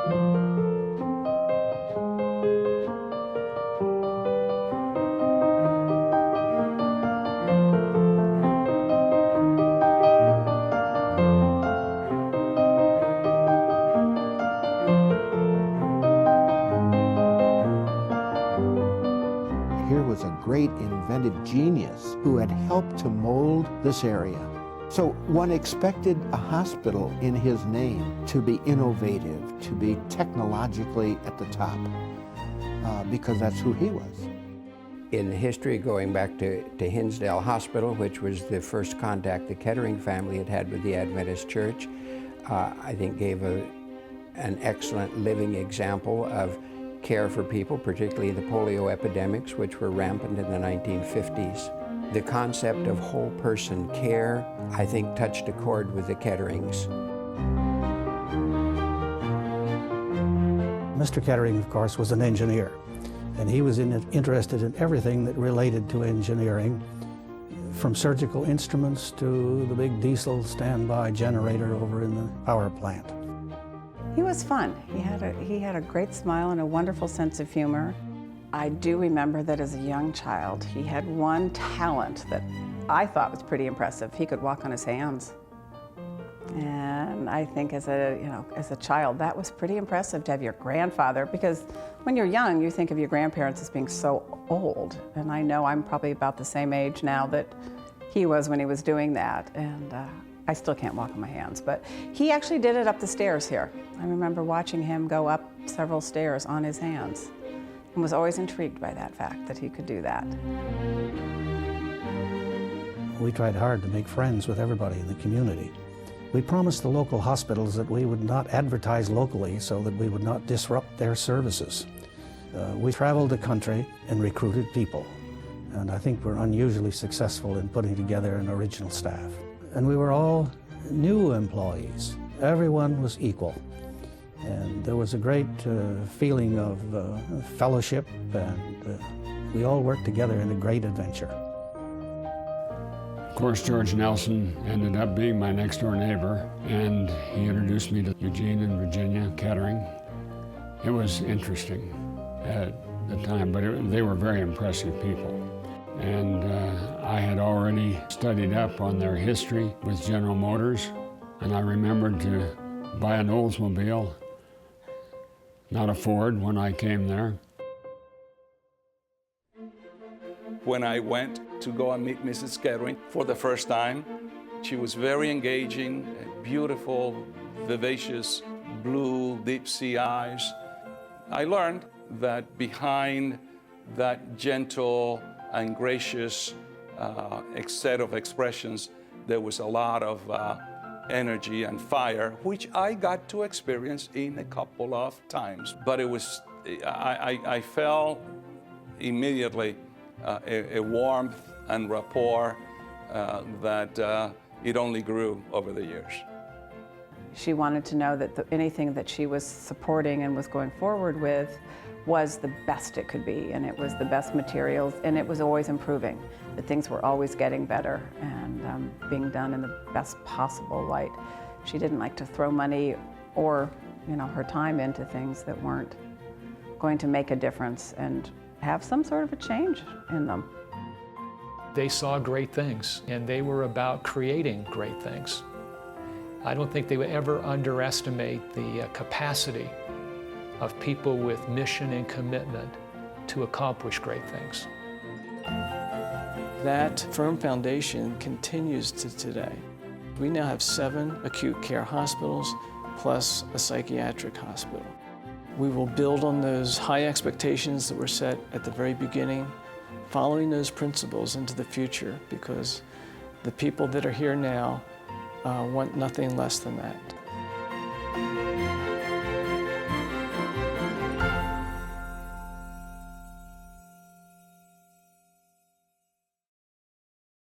Here was a great inventive genius who had helped to mold this area. So one expected a hospital in his name to be innovative, to be technologically at the top, because that's who he was. In history, going back to Hinsdale Hospital, which was the first contact the Kettering family had had with the Adventist Church, I think gave an excellent living example of care for people, particularly the polio epidemics, which were rampant in the 1950s. The concept of whole person care, I think, touched a chord with the Ketterings. Mr. Kettering, of course, was an engineer, and he was interested in everything that related to engineering, from surgical instruments to the big diesel standby generator over in the power plant. He was fun. He had a great smile and a wonderful sense of humor. I do remember that as a young child, he had one talent that I thought was pretty impressive. He could walk on his hands. And I think as a child, that was pretty impressive to have your grandfather, because when you're young, you think of your grandparents as being so old. And I know I'm probably about the same age now that he was when he was doing that. And I still can't walk on my hands, but he actually did it up the stairs here. I remember watching him go up several stairs on his hands and was always intrigued by that fact that he could do that. We tried hard to make friends with everybody in the community. We promised the local hospitals that we would not advertise locally so that we would not disrupt their services. We traveled the country and recruited people, and I think we're unusually successful in putting together an original staff. And we were all new employees. Everyone was equal. And there was a great feeling of fellowship, and we all worked together in a great adventure. Of course, George Nelson ended up being my next-door neighbor, and he introduced me to Eugene and Virginia Kettering. It was interesting at the time, but they were very impressive people. And I had already studied up on their history with General Motors, and I remembered to buy an Oldsmobile, not a Ford, when I came there. When I went to go and meet Mrs. Kettering for the first time, she was very engaging, beautiful, vivacious, blue, deep sea eyes. I learned that behind that gentle and gracious set of expressions, there was a lot of energy and fire, which I got to experience in a couple of times. But it was, I felt immediately a warmth and rapport that it only grew over the years. She wanted to know that anything that she was supporting and was going forward with was the best it could be, and it was the best materials, and it was always improving. That things were always getting better and being done in the best possible light. She didn't like to throw money or her time into things that weren't going to make a difference and have some sort of a change in them. They saw great things, and they were about creating great things. I don't think they would ever underestimate the capacity of people with mission and commitment to accomplish great things. That firm foundation continues to today. We now have 7 acute care hospitals plus a psychiatric hospital. We will build on those high expectations that were set at the very beginning, following those principles into the future, because the people that are here now want nothing less than that.